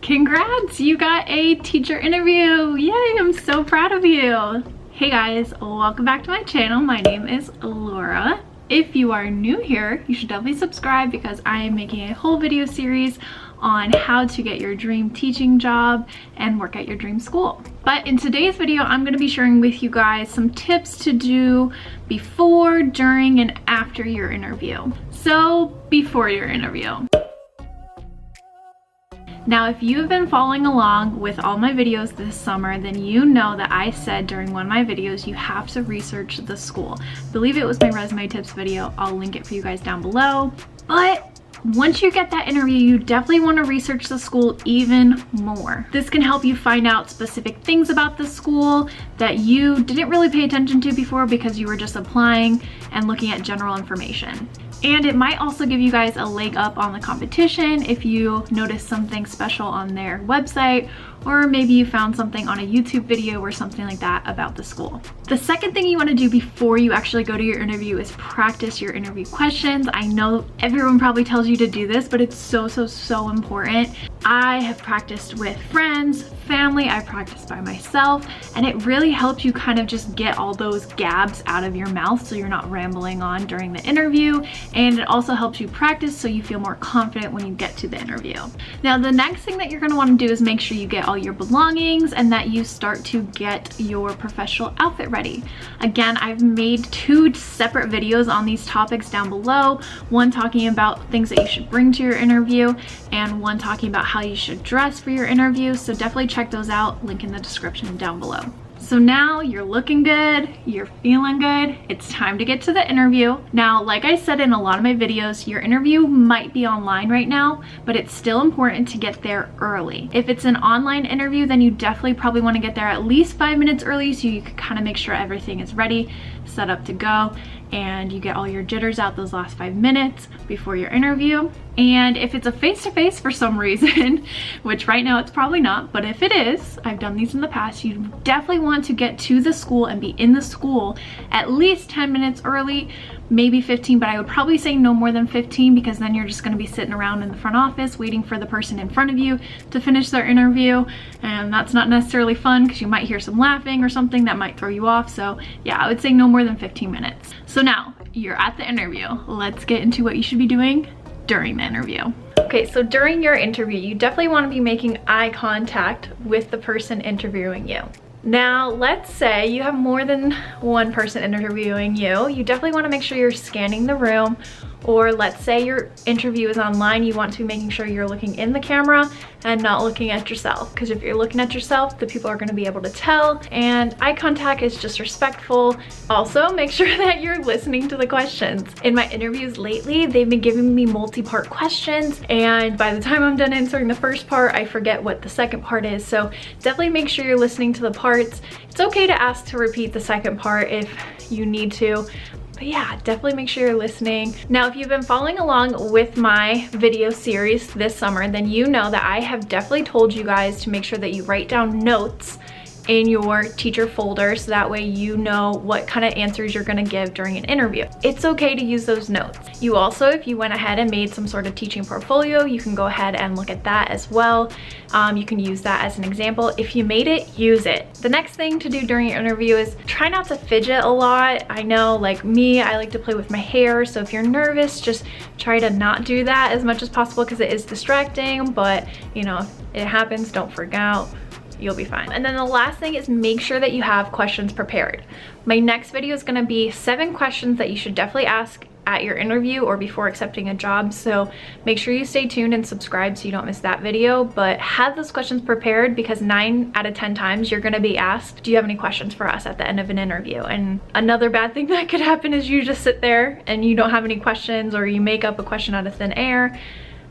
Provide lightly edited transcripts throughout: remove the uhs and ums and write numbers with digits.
Congrats, you got a teacher interview. Yay, I'm so proud of you. Hey guys, welcome back to my channel. My name is Laura. If you are new here, you should definitely subscribe because I am making a whole video series on how to get your dream teaching job and work at your dream school. But in today's video, I'm going to be sharing with you guys some tips to do before, during, and after your interview. So, before your interview. Now, if you have been following along with all my videos this summer, then you know that I said during one of my videos, you have to research the school. I believe it was my resume tips video. I'll link it for you guys down below. But once you get that interview, you definitely want to research the school even more. This can help you find out specific things about the school that you didn't really pay attention to before because you were just applying and looking at general information. And it might also give you guys a leg up on the competition if you notice something special on their website, or maybe you found something on a YouTube video or something like that about the school. The second thing you want to do before you actually go to your interview is practice your interview questions. I know everyone probably tells you to do this, but it's so important. I have practiced with friends, family, I practiced by myself, and it really helps you kind of just get all those gabs out of your mouth so you're not rambling on during the interview, and it also helps you practice so you feel more confident when you get to the interview. Now, the next thing that you're going to want to do is make sure you get all your belongings and that you start to get your professional outfit ready. Again, I've made two separate videos on these topics down below, one talking about things that you should bring to your interview and one talking about how you should dress for your interview, so definitely check those out, link in the description down below. So now you're looking good, you're feeling good, it's time to get to the interview. Now, like I said in a lot of my videos, your interview might be online right now, but it's still important to get there early. If it's an online interview, then you definitely probably want to get there at least 5 minutes early so you can kind of make sure everything is ready, set up to go, and you get all your jitters out those last 5 minutes before your interview. And if it's a face-to-face for some reason, which right now it's probably not, but if it is, I've done these in the past, you definitely want to get to the school and be in the school at least 10 minutes early, maybe 15, but I would probably say no more than 15 because then you're just going to be sitting around in the front office waiting for the person in front of you to finish their interview, and that's not necessarily fun because you might hear some laughing or something that might throw you off. So yeah, I would say no more than 15 minutes. So now you're at the interview. Let's get into what you should be doing during the interview. Okay, so during your interview, you definitely want to be making eye contact with the person interviewing you. Now, let's say you have more than one person interviewing you. You definitely want to make sure you're scanning the room, or let's say your interview is online, you want to be making sure you're looking in the camera and not looking at yourself, because if you're looking at yourself, the people are going to be able to tell, and eye contact is just respectful. Also, make sure that you're listening to the questions. In my interviews lately, they've been giving me multi-part questions, and by the time I'm done answering the first part, I forget what the second part is, so definitely make sure you're listening to the parts. It's okay to ask to repeat the second part if you need to, but yeah, definitely make sure you're listening. Now, if you've been following along with my video series this summer, then you know that I have definitely told you guys to make sure that you write down notes in your teacher folder so that way you know what kind of answers you're going to give during an interview. It's okay to use those notes. You also, if you went ahead and made some sort of teaching portfolio, you can go ahead and look at that as well. You can use that as an example. If you made it, use it. The next thing to do during your interview is try not to fidget a lot. I know, like me, I like to play with my hair, so if you're nervous, just try to not do that as much as possible because it is distracting, but you know, if it happens, don't freak out. You'll be fine. And then the last thing is make sure that you have questions prepared. My next video is going to be 7 questions that you should definitely ask at your interview or before accepting a job, so make sure you stay tuned and subscribe so you don't miss that video. But have those questions prepared because 9 out of 10 times you're going to be asked, do you have any questions for us at the end of an interview? And another bad thing that could happen is you just sit there and you don't have any questions, or you make up a question out of thin air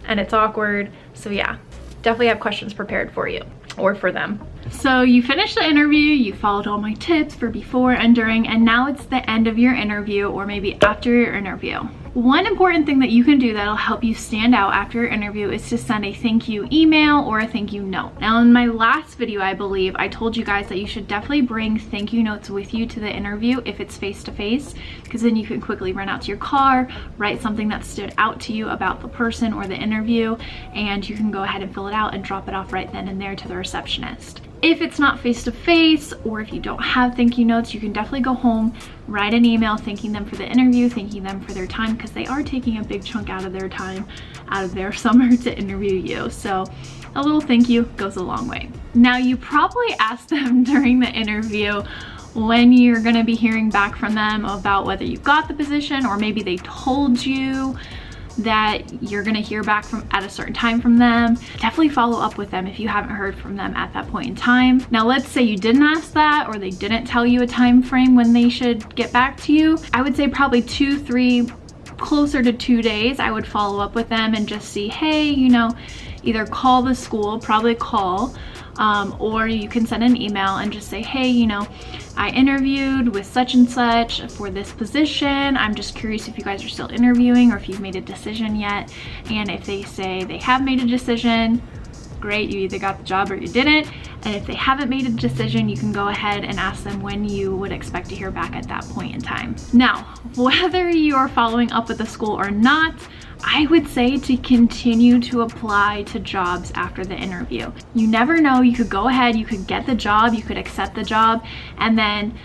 and it's awkward. So yeah, definitely have questions prepared for you or for them. So you finished the interview, you followed all my tips for before and during, and now it's the end of your interview or maybe after your interview. One important thing that you can do that'll help you stand out after your interview is to send a thank you email or a thank you note. Now in my last video, I believe, I told you guys that you should definitely bring thank you notes with you to the interview if it's face-to-face, because then you can quickly run out to your car, write something that stood out to you about the person or the interview, and you can go ahead and fill it out and drop it off right then and there to the receptionist. If it's not face-to-face, or if you don't have thank you notes, you can definitely go home, write an email thanking them for the interview, thanking them for their time, because they are taking a big chunk out of their time, out of their summer to interview you. So a little thank you goes a long way. Now you probably asked them during the interview when you're gonna be hearing back from them about whether you got the position, or maybe they told you that you're gonna hear back from at a certain time from them. Definitely follow up with them if you haven't heard from them at that point in time. Now let's say you didn't ask that, or they didn't tell you a time frame when they should get back to you. I would say probably 2, 3, closer to 2 days, I would follow up with them and just see, hey, you know, either call the school, probably call, or you can send an email and just say, hey, you know, I interviewed with such and such for this position. I'm just curious if you guys are still interviewing or if you've made a decision yet. And if they say they have made a decision, great, you either got the job or you didn't. And if they haven't made a decision, you can go ahead and ask them when you would expect to hear back at that point in time. Now, whether you are following up with the school or not, I would say to continue to apply to jobs after the interview. You never know, you could go ahead, you could get the job, you could accept the job, and then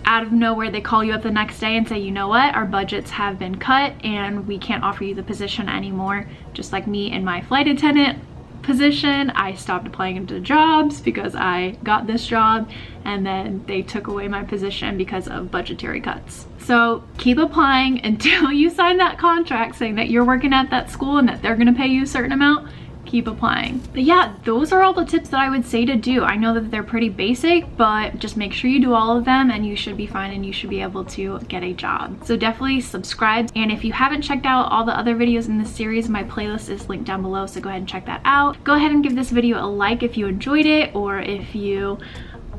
out of nowhere they call you up the next day and say, you know what, our budgets have been cut and we can't offer you the position anymore. Just like me in my flight attendant position, I stopped applying into jobs because I got this job, and then they took away my position because of budgetary cuts. So keep applying until you sign that contract saying that you're working at that school and that they're gonna pay you a certain amount. Keep applying. But yeah, those are all the tips that I would say to do. I know that they're pretty basic, but just make sure you do all of them and you should be fine and you should be able to get a job. So definitely subscribe. And if you haven't checked out all the other videos in this series, my playlist is linked down below, so go ahead and check that out. Go ahead and give this video a like if you enjoyed it, or if you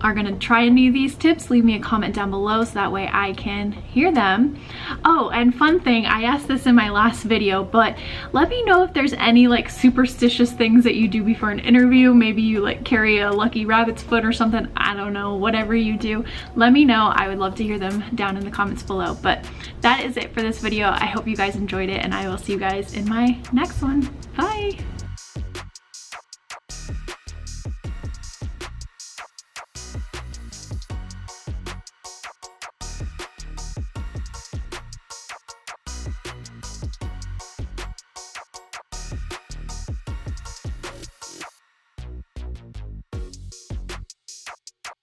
are gonna try any of these tips, leave me a comment down below so that way I can hear them. Oh, and fun thing, I asked this in my last video, but let me know if there's any like superstitious things that you do before an interview. Maybe you like carry a lucky rabbit's foot or something, I don't know, whatever you do, let me know. I would love to hear them down in the comments below. But that is it for this video. I hope you guys enjoyed it, and I will see you guys in my next one. Bye.